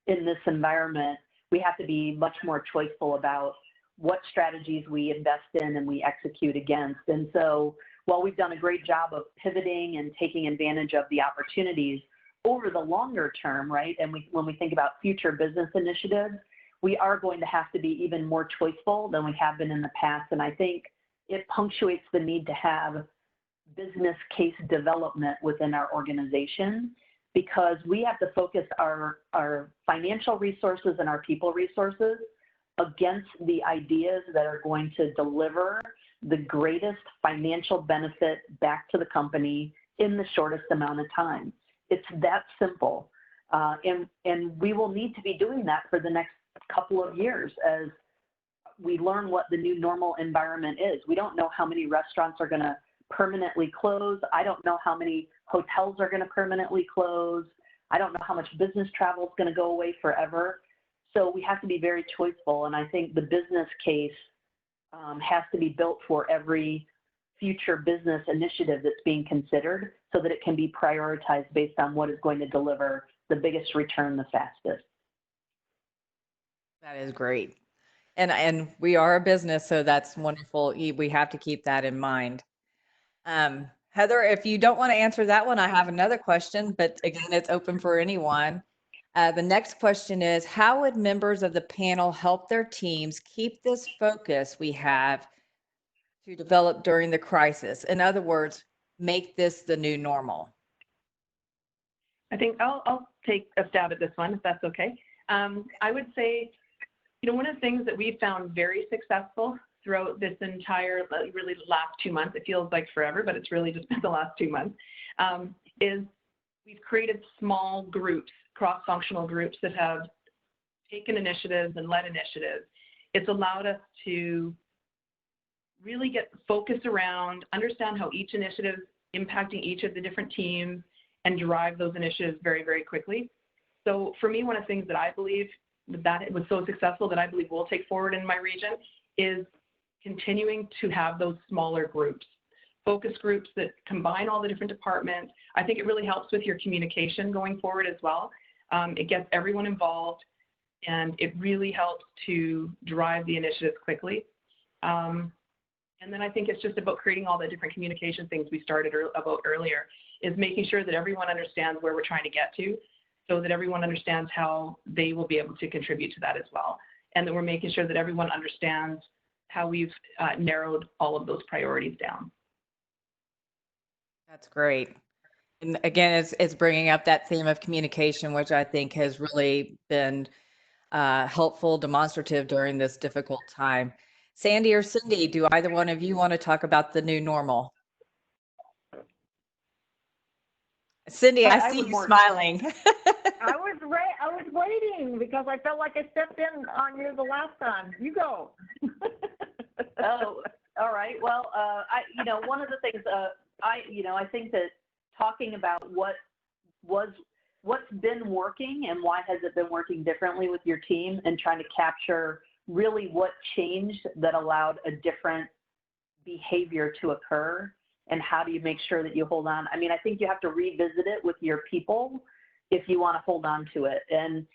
in this environment, we have to be much more choiceful about what strategies we invest in and we execute against. And so while we've done a great job of pivoting and taking advantage of the opportunities over the longer term, right, and when we think about future business initiatives, we are going to have to be even more choiceful than we have been in the past. And I think it punctuates the need to have business case development within our organization, because we have to focus our financial resources and our people resources against the ideas that are going to deliver the greatest financial benefit back to the company in the shortest amount of time. It's that simple. And we will need to be doing that for the next couple of years as we learn what the new normal environment is. We don't know how many restaurants are going to permanently close. I don't know how many hotels are going to permanently close. I don't know how much business travel is going to go away forever. So we have to be very choiceful. And I think the business case has to be built for every future business initiative that's being considered so that it can be prioritized based on what is going to deliver the biggest return the fastest. That is great. And we are a business, so that's wonderful. We have to keep that in mind. Heather, if you don't want to answer that one, I have another question, but again, it's open for anyone. The next question is, how would members of the panel help their teams keep this focus we have to develop during the crisis? In other words, make this the new normal. I think I'll take a stab at this one, if that's okay. I would say, one of the things that we've found very successful throughout this entire, really last 2 months, it feels like forever, but it's really just been the last 2 months, is we've created small groups, cross-functional groups that have taken initiatives and led initiatives. It's allowed us to really get focused around, understand how each initiative is impacting each of the different teams, and drive those initiatives very, very quickly. So for me, one of the things that I believe that it was so successful that I believe we'll take forward in my region is continuing to have those smaller groups, focus groups that combine all the different departments. I think it really helps with your communication going forward as well. It gets everyone involved, and it really helps to drive the initiatives quickly. And then I think it's just about creating all the different communication things we started about earlier, is making sure that everyone understands where we're trying to get to, so that everyone understands how they will be able to contribute to that as well. And that we're making sure that everyone understands how we've narrowed all of those priorities down. That's great. And again, it's bringing up that theme of communication, which I think has really been helpful, demonstrative during this difficult time. Sandy or Cindy, do either one of you want to talk about the new normal? Cindy, I see you smiling. I was waiting because I felt like I stepped in on you the last time. You go. Oh, all right. Well, one of the things I think that talking about what's been working and why has it been working differently with your team, and trying to capture really what changed that allowed a different behavior to occur, and how do you make sure that you hold on. I mean, I think you have to revisit it with your people if you want to hold on to it. And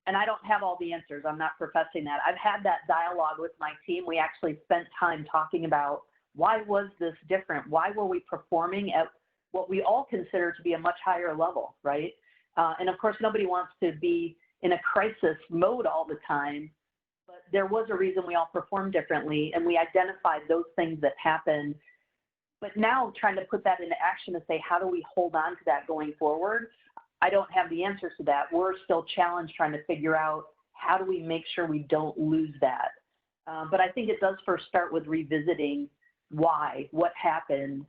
I don't have all the answers. I'm not professing that. I've had that dialogue with my team. We actually spent time talking about, why was this different? Why were we performing at what we all consider to be a much higher level, right? And of course, nobody wants to be in a crisis mode all the time, but there was a reason we all performed differently, and we identified those things that happened. But now trying to put that into action to say, how do we hold on to that going forward? I don't have the answers to that. We're still challenged trying to figure out, how do we make sure we don't lose that? But I think it does first start with revisiting why, what happened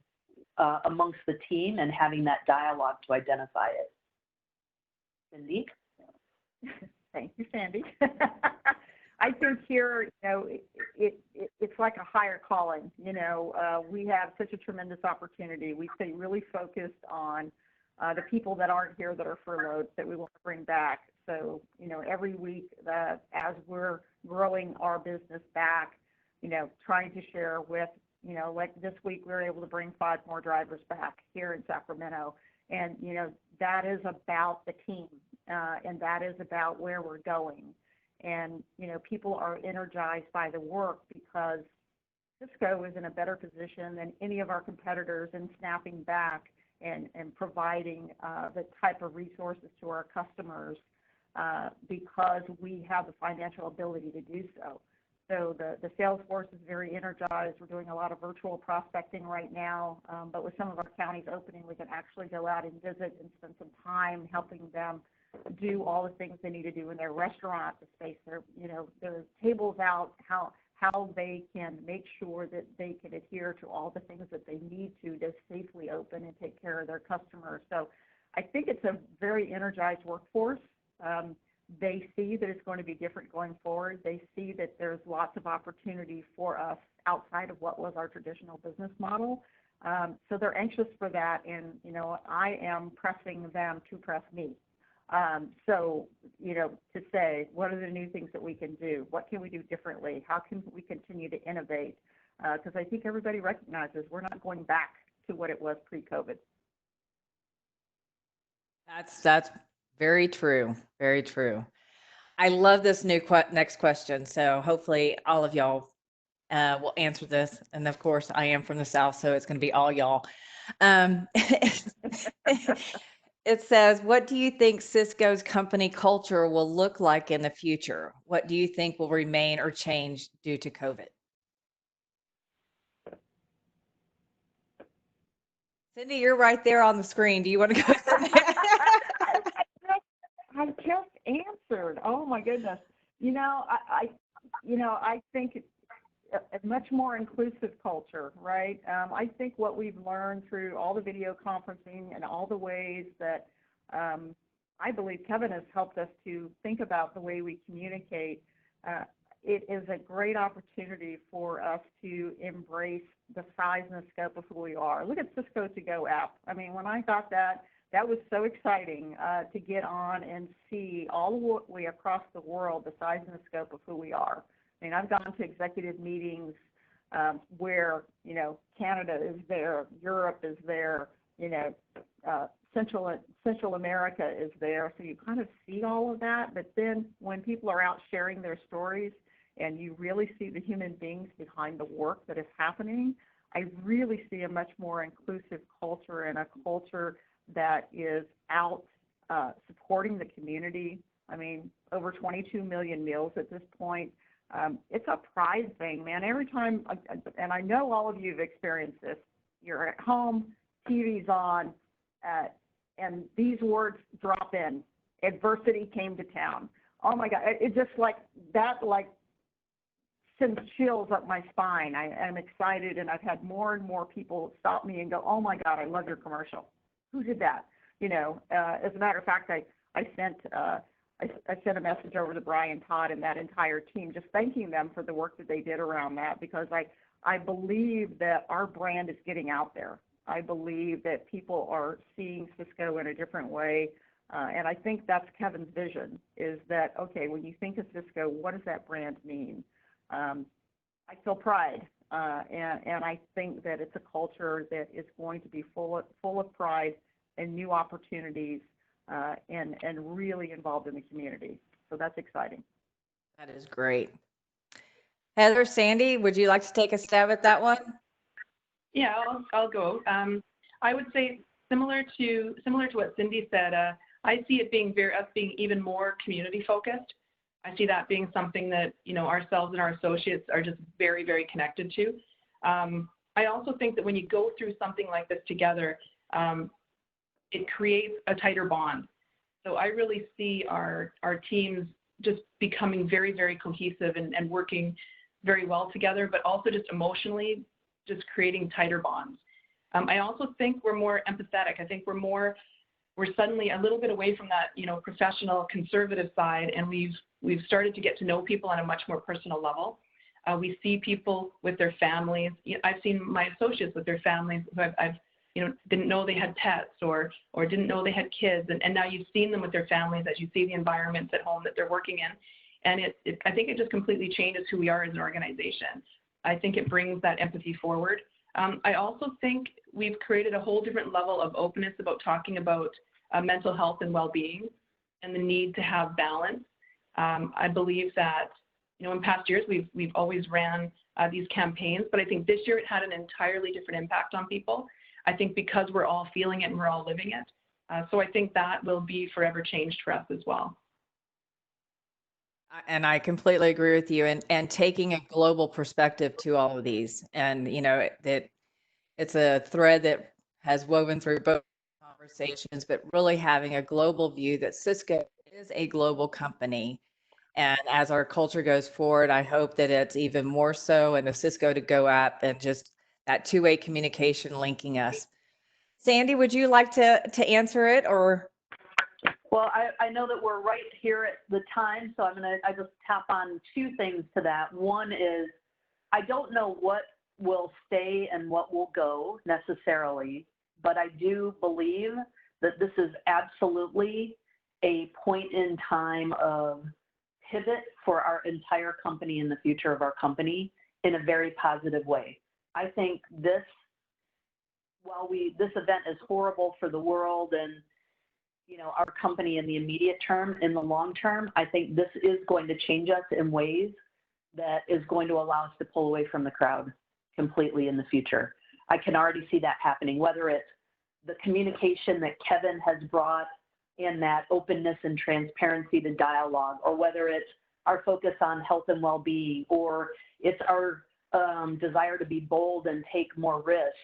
amongst the team, and having that dialogue to identify it. Cindy? Thank you, Sandy. I think here, it's like a higher calling. We have such a tremendous opportunity. We stay really focused on the people that aren't here, that are furloughed, that we want to bring back. So, every week as we're growing our business back, trying to share with, like this week, we were able to bring 5 more drivers back here in Sacramento. And, that is about the team, and that is about where we're going. And, people are energized by the work, because Sysco is in a better position than any of our competitors in snapping back and providing the type of resources to our customers, because we have the financial ability to do so. So the sales force is very energized. We're doing a lot of virtual prospecting right now, but with some of our counties opening, we can actually go out and visit and spend some time helping them do all the things they need to do in their restaurant, the space their tables out, how they can make sure that they can adhere to all the things that they need to safely open and take care of their customers. So I think it's a very energized workforce. They see that it's going to be different going forward. They see that there's lots of opportunity for us outside of what was our traditional business model. So they're anxious for that, and, I am pressing them to press me. So, to say, what are the new things that we can do? What can we do differently? How can we continue to innovate? Because I think everybody recognizes we're not going back to what it was pre-COVID. That's very true. Very true. I love this next question. So hopefully all of y'all will answer this. And of course, I am from the South, so it's going to be all y'all. It says, what do you think Sysco's company culture will look like in the future? What do you think will remain or change due to COVID? Cindy, you're right there on the screen. Do you want to go? I just answered. Oh my goodness. I think a much more inclusive culture, right? I think what we've learned through all the video conferencing and all the ways that I believe Kevin has helped us to think about the way we communicate, it is a great opportunity for us to embrace the size and the scope of who we are. Look at Sysco To Go app. I mean, when I got that was so exciting to get on and see all the way across the world, the size and the scope of who we are. I mean, I've gone to executive meetings where, Canada is there, Europe is there, Central America is there. So you kind of see all of that. But then when people are out sharing their stories and you really see the human beings behind the work that is happening, I really see a much more inclusive culture, and a culture that is out supporting the community. I mean, over 22 million meals at this point. It's a pride thing, man. Every time, and I know all of you have experienced this, you're at home, TV's on, and these words drop in. Adversity came to town. Oh my God, it just sends chills up my spine. I'm excited, and I've had more and more people stop me and go, oh my God, I love your commercial. Who did that? As a matter of fact, I sent a message over to Brian Todd and that entire team, just thanking them for the work that they did around that, because I believe that our brand is getting out there. I believe that people are seeing Sysco in a different way, and I think that's Kevin's vision, is that, okay, when you think of Sysco, what does that brand mean? I feel pride, and I think that it's a culture that is going to be full of pride and new opportunities, and really involved in the community. So that's exciting. That is great. Heather, Sandy, would you like to take a stab at that one? Yeah, I'll go. I would say similar to what Cindy said. I see it being us being even more community focused. I see that being something that ourselves and our associates are just very, very connected to. I also think that when you go through something like this together, it creates a tighter bond. So I really see our teams just becoming very, very cohesive and working very well together, but also just emotionally just creating tighter bonds. I also think we're more empathetic. I think we're suddenly a little bit away from that, professional conservative side, and we've started to get to know people on a much more personal level. We see people with their families. I've seen my associates with their families who I've didn't know they had pets or didn't know they had kids, and now you've seen them with their families as you see the environments at home that they're working in, and I think it just completely changes who we are as an organization. I think it brings that empathy forward. I also think we've created a whole different level of openness about talking about mental health and well-being and the need to have balance. I believe that, in past years, we've always ran these campaigns, but I think this year it had an entirely different impact on people. I think because we're all feeling it and we're all living it. So I think that will be forever changed for us as well. And I completely agree with you, and taking a global perspective to all of these. And, that it's a thread that has woven through both conversations, but really having a global view that Cisco is a global company. And as our culture goes forward, I hope that it's even more so, and the Cisco to go up and just that two-way communication linking us. Sandy, would you like to answer it, or? Well, I know that we're right here at the time, so I just tap on two things to that. One is, I don't know what will stay and what will go necessarily, but I do believe that this is absolutely a point in time of pivot for our entire company and the future of our company in a very positive way. I think while this event is horrible for the world and our company in the immediate term, in the long term, I think this is going to change us in ways that is going to allow us to pull away from the crowd completely in the future. I can already see that happening, whether it's the communication that Kevin has brought in, that openness and transparency to dialogue, or whether it's our focus on health and well-being, or it's our desire to be bold and take more risks.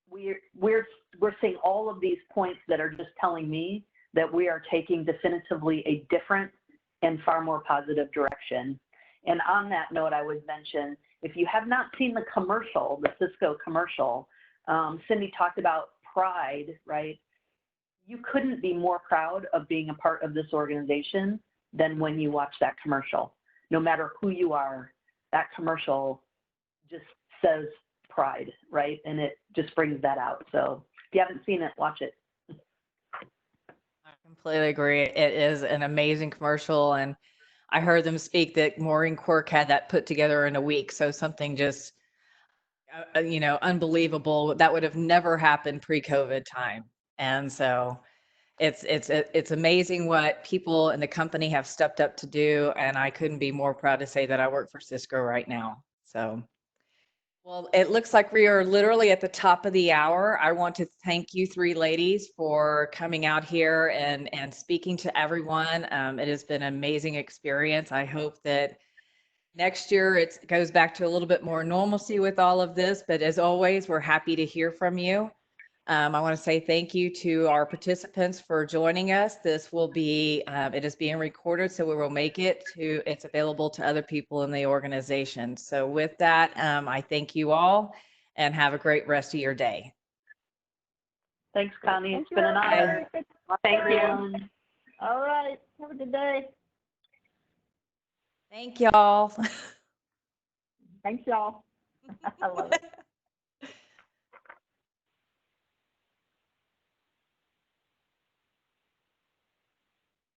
We're seeing all of these points that are just telling me that we are taking definitively a different and far more positive direction. And on that note, I would mention, if you have not seen the commercial, the Cisco commercial, Cindy talked about pride, right? You couldn't be more proud of being a part of this organization than when you watch that commercial. No matter who you are, that commercial just says pride, right? And it just brings that out. So if you haven't seen it, watch it. I completely agree. It is an amazing commercial, and I heard them speak that Maureen Quirk had that put together in a week. So something just, unbelievable. That would have never happened pre-COVID time. And so it's amazing what people in the company have stepped up to do. And I couldn't be more proud to say that I work for Cisco right now. So. Well, it looks like we are literally at the top of the hour. I want to thank you three ladies for coming out here and speaking to everyone. It has been an amazing experience. I hope that next year it goes back to a little bit more normalcy with all of this. But as always, we're happy to hear from you. I want to say thank you to our participants for joining us. This will be, it is being recorded, so we will make it's available to other people in the organization. So with that, I thank you all and have a great rest of your day. Thanks, Connie. It's been an honor. Thank you. All right. Have a good day. Thank y'all. Thanks, y'all. I love it.